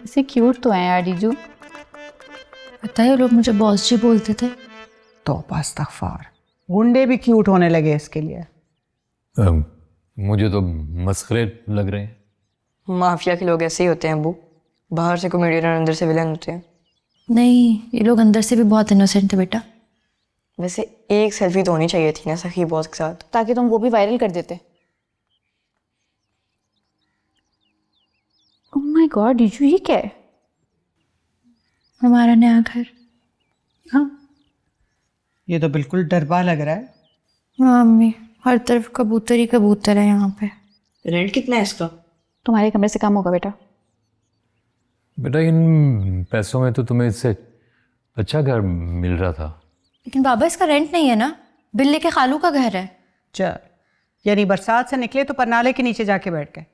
इसे क्यूट तो है यार जीजू। पता है लोग मुझे बॉस जी बोलते थे। तौबा इस्तगफार, गुंडे भी क्यूट होने लगे इसके लिए। मुझे तो मस्खरे लग रहे हैं। माफिया के लोग ऐसे ही होते हैं अब्बू, बाहर से कॉमेडियन और अंदर से विलन होते हैं। नहीं, ये लोग अंदर से भी बहुत इनोसेंट थे बेटा। वैसे एक सेल्फी तो होनी चाहिए थी ना सखी बॉस के साथ, ताकि तुम वो भी वायरल कर देते। ओह माय गॉड जीजू, ये क्या है? हमारा नया घर। हाँ ये तो बिल्कुल डरबा लग रहा है। हाँ मम्मी, हर तरफ कबूतर ही कबूतर है यहाँ पे। रेंट कितना है इसका? तुम्हारे कमरे से कम होगा बेटा। बेटा इन पैसों में तो तुम्हें इससे अच्छा घर मिल रहा था। लेकिन बाबा इसका रेंट नहीं है ना, बिल्ली के खालू का घर है। चल, यानी बरसात से निकले तो परनाले के नीचे जाके बैठ गए,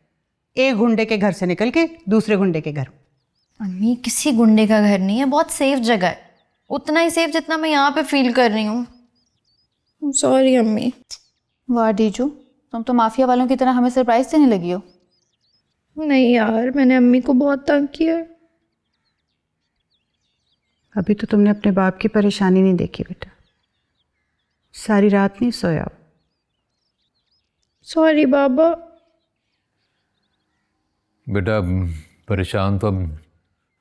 एक गुंडे के घर से निकल के दूसरे गुंडे के घर। अम्मी किसी गुंडे का घर नहीं है, बहुत सेफ जगह है, उतना ही सेफ जितना मैं यहाँ पे फील कर रही हूँ। सॉरी अम्मी। वाह जीजू, तुम तो माफिया वालों की तरह हमें सरप्राइज देने लगी हो। नहीं यार, मैंने अम्मी को बहुत तंग किया। अभी तो तुमने अपने बाप की परेशानी नहीं देखी बेटा, सारी रात नहीं सोया। सॉरी बाबा। बेटा परेशान तो अब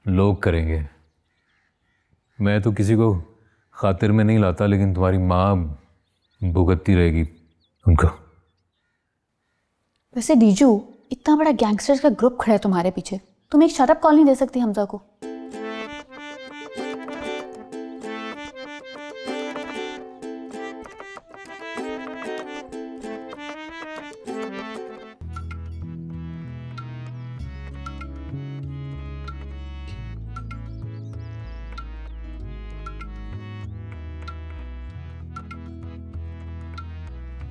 लोग करेंगे, मैं तो किसी को खातिर में नहीं लाता, लेकिन तुम्हारी माँ भुगतती रहेगी उनको। वैसे जीजू, इतना बड़ा गैंगस्टर्स का ग्रुप खड़ा है तुम्हारे पीछे, तुम एक शटअप कॉल नहीं दे सकती हमजा को?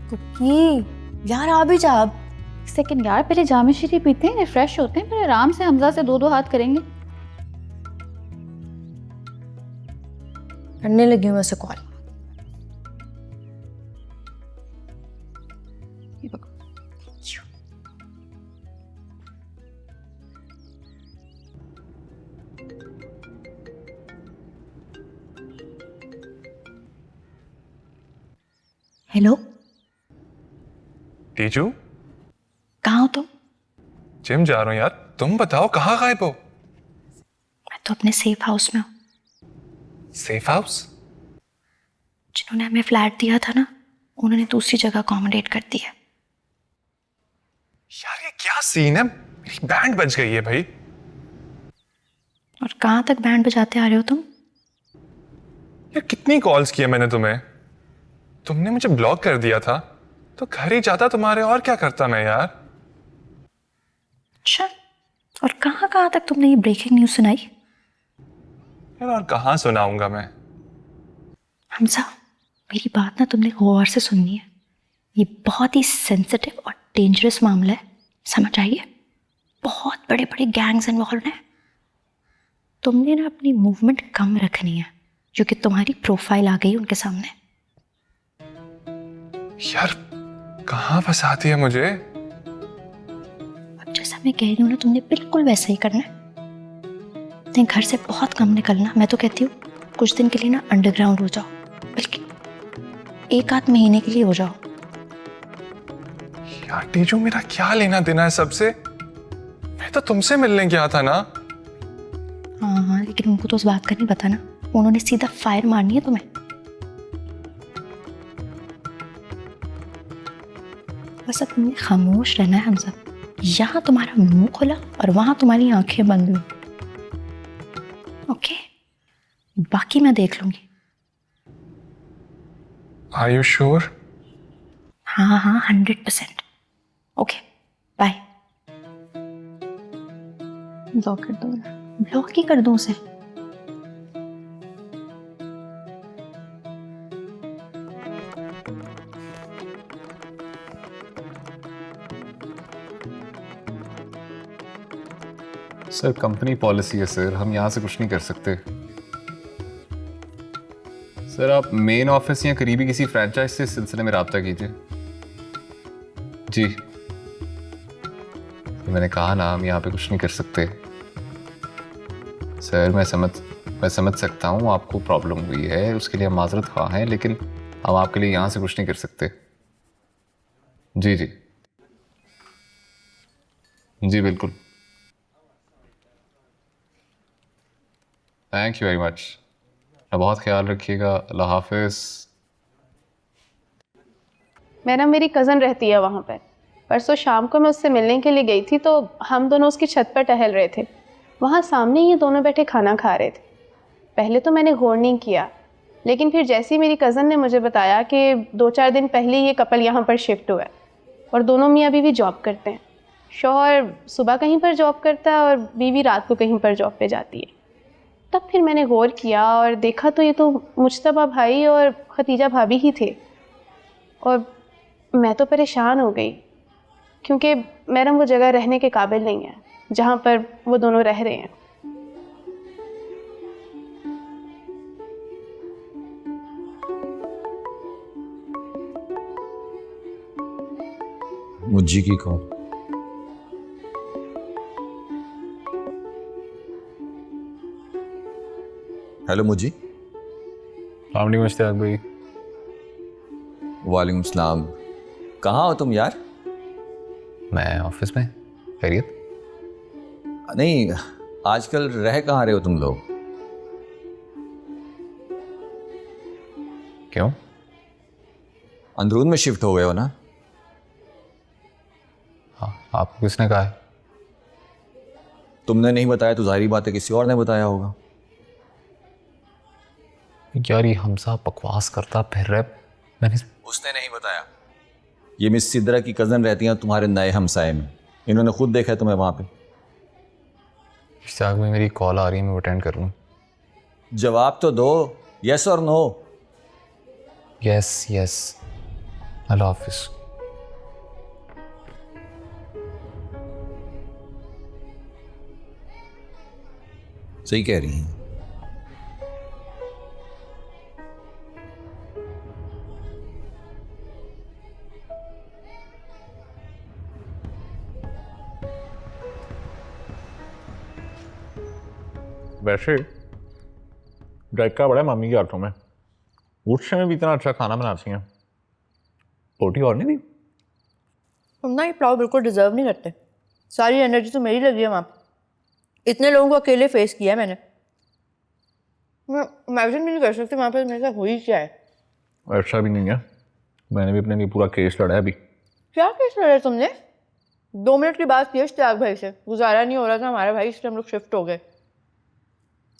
कुकी यार आ भी जा अब। सेकंड यार, पहले जामे शीरी पीते हैं, रिफ्रेश होते हैं, फिर आराम से हमजा से दो दो हाथ करेंगे। करने लगी हूँ वैसे कॉल। हेलो टीचू, कहाँ हो तुम? जिम जा रहा हूँ यार, तुम बताओ कहाँ गायब हो? मैं तो अपने सेफ हाउस में हूँ। Safe house? जिन्होंने हमें फ्लैट दिया था ना, उन्होंने दूसरी जगह अकोमोडेट कर दिया। यार ये क्या सीन है, मेरी बैंड बज गई है भाई। और कहाँ तक बैंड बजाते आ रहे हो तुम? यार कितनी कॉल्स किए मैंने तुम्हें, तुमने मुझे ब्लॉक कर दिया था, तो घर ही जाता तुम्हारे, और क्या करता मैं यार। अच्छा, और कहाँ कहाँ तक तुमने ये ब्रेकिंग न्यूज़ सुनाई? यार और कहाँ सुनाऊंगा मैं। हमजा, मेरी बात ना तुमने गौर से सुननी है। ये बहुत ही सेंसिटिव और डेंजरस मामला है, समझ आइए। बहुत बड़े बड़े गैंग्स इन्वॉल्व हैं। तुमने ना अपनी मूवमेंट कम रखनी है, क्योंकि तुम्हारी प्रोफाइल आ गई उनके सामने। यार कहाँ फंसाती है मुझे। अब जैसा मैं कह रही हूँ ना, तुमने बिल्कुल वैसा ही करना है। अपने घर से बहुत कम निकलना। मैं तो कहती हूँ कुछ दिन के लिए ना अंडरग्राउंड हो जाओ, बल्कि एक आध महीने के लिए हो जाओ। यार टीचू, मेरा क्या लेना देना है सबसे, मैं तो तुमसे मिलने गया था ना। हाँ हाँ, लेकिन उनको तो उस बात का नहीं पता ना, उन्होंने सीधा फायर मारनी है तुम्हें। बस अब तुमने खामोश रहना है हमजा। यहाँ तुम्हारा मुंह खुला और वहां तुम्हारी आंखें बंद हुई। ओके, बाकी मैं देख लूंगी। Are you sure? हाँ हाँ 100%। Okay bye. ब्लॉक कर दो, ब्लॉक ही कर दो उसे। सर कंपनी पॉलिसी है सर, हम यहाँ से कुछ नहीं कर सकते। सर आप मेन ऑफिस या करीबी किसी फ्रेंचाइज से इस सिलसिले में रब्ता कीजिए। जी तो मैंने कहा ना, हम यहाँ पे कुछ नहीं कर सकते। सर मैं समझ सकता हूँ आपको प्रॉब्लम हुई है, उसके लिए हम माजरत खा हैं, लेकिन हम आपके लिए यहाँ से कुछ नहीं कर सकते। जी जी जी बिल्कुल। Thank you very much. बहुत ख्याल रखिएगा। अल्लाह हाफिज़। मैडम मेरी कज़न रहती है वहाँ पर। परसों शाम को मैं उससे मिलने के लिए गई थी तो हम दोनों उसकी छत पर टहल रहे थे। वहाँ सामने ये दोनों बैठे खाना खा रहे थे। पहले तो मैंने गौर नहीं किया, लेकिन फिर जैसे ही मेरी कज़न ने मुझे बताया कि 2-4 दिन पहले ये कपल यहाँ पर शिफ्ट हुआ है और दोनों मियाँ बीवी जॉब करते हैं। शौहर सुबह कहीं पर जॉब करता है और बीवी रात को कहीं पर जॉब पे जाती है। तब फिर मैंने गौर किया और देखा तो ये तो मुज्तबा भाई और खतीजा भाभी ही थे। और मैं तो परेशान हो गई क्योंकि मैडम वो जगह रहने के काबिल नहीं है जहाँ पर वो दोनों रह रहे हैं। मुझी की कौन? हेलो मुझी। मुश्ताक भाई। वालेकुम सलाम। कहाँ हो तुम यार? मैं ऑफिस में। खैरियत? नहीं, आजकल रह कहाँ रहे हो तुम लोग? क्यों? अंदरून में शिफ्ट हो गए हो ना? हाँ, आपको किसने कहा है? तुमने नहीं बताया तो जाहिर बात है किसी और ने बताया होगा। यार ये हमसा बकवास करता फिर रहा है। मैंने उसने नहीं बताया। ये मिस सिद्रा की कज़न रहती हैं तुम्हारे नए हमसाए में। इन्होंने खुद देखा है तुम्हें वहाँ पे। इश्ताक में मेरी कॉल आ रही है, मैं अटेंड कर लूँ? जवाब तो दो, यस और नो। Yes yes. अल्लाह हाफिज़। सही कह रही हैं। वैसे जायका बड़ा है मम्मी के हाथों में। उस समय भी इतना अच्छा खाना बनाती हैं। रोटी और नहीं दी? तुम ना ये पुलाव बिल्कुल डिजर्व नहीं करते। सारी एनर्जी तो मेरी लगी है वहाँ पे। इतने लोगों को अकेले फेस किया है मैंने। मैं इमेजिन भी नहीं कर सकती वहाँ पे मेरे साथ हुई क्या है। ऐसा भी नहीं है, मैंने भी अपने लिए पूरा केस लड़ा है अभी। क्या केस लड़ा तुमने? 2 मिनट की बात की है इश्तियाक भाई से, गुजारा नहीं हो रहा था हमारा भाई, इसलिए हम लोग शिफ्ट हो गए।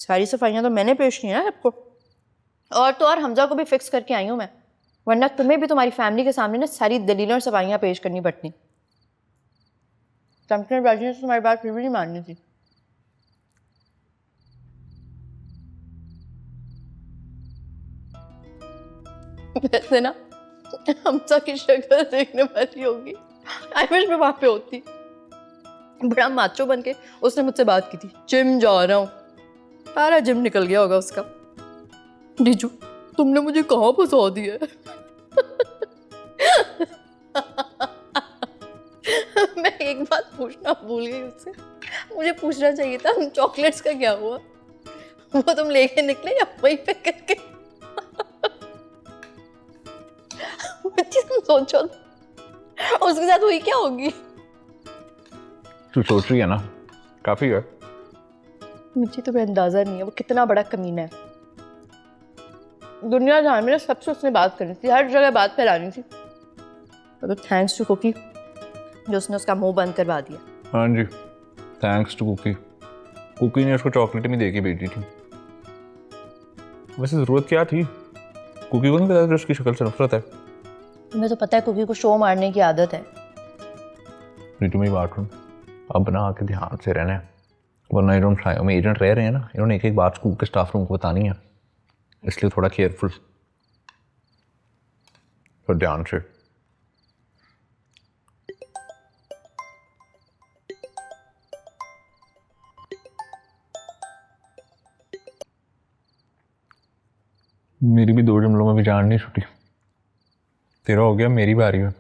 सारी सफाइयाँ तो मैंने पेश की हैं ना सबको। और तो और हमजा को भी फिक्स करके आई हूँ मैं, वरना तुम्हें भी तुम्हारी फैमिली के सामने ना सारी दलीलें और सफाइयाँ पेश करनी पड़ती। चमचन बाजी ने तो तुम्हारी बात फिर भी नहीं माननी थी। वैसे ना हमजा की शक्ल देखने वाली होगी। आई विश मैं वहाँ पे होती। बड़ा माचो बन के उसने मुझसे बात की थी, जिम जा रहा हूँ। सारा जिम निकल गया होगा उसका। जीजू तुमने मुझे कहाँ फंसा दिया है? मैं एक बात पूछना भूल गई उससे। मुझे पूछना चाहिए था चॉकलेट्स का क्या हुआ? वो तुम लेके निकले या वहीं पे करके? तुम सोचो उसके साथ हुई क्या होगी? तू सोच रही है ना, काफी है। मुझे तो अंदाजा नहीं है वो कितना बड़ा कमीना है। दुनिया जहान में ना सबसे उसने बात करनी थी, हर जगह बात फैलानी थी। तो थैंक्स टू कुकी जो उसने उसका मुंह बंद करवा दिया। हाँ जी, थैंक्स टू कुकी। कुकी ने उसको चॉकलेट भी देके भेजी थी। वैसे ज़रूरत क्या थी? कुकी को नहीं पता था उसकी शक्ल से नफरत है। तुम्हें तो पता है कुकी को शो मारने की आदत है। नहीं तुम्हें बात सुन, अब ना आके ध्यान से रहना है, वरना इन्होंने में एजेंट रह रहे हैं ना, इन्होंने एक एक बात स्कूल के स्टाफ रूम को बतानी है, इसलिए थोड़ा केयरफुल, तो ध्यान से। मेरी भी 2 जुमलों में भी जान नहीं छूटी। तेरा हो गया, मेरी बारी है।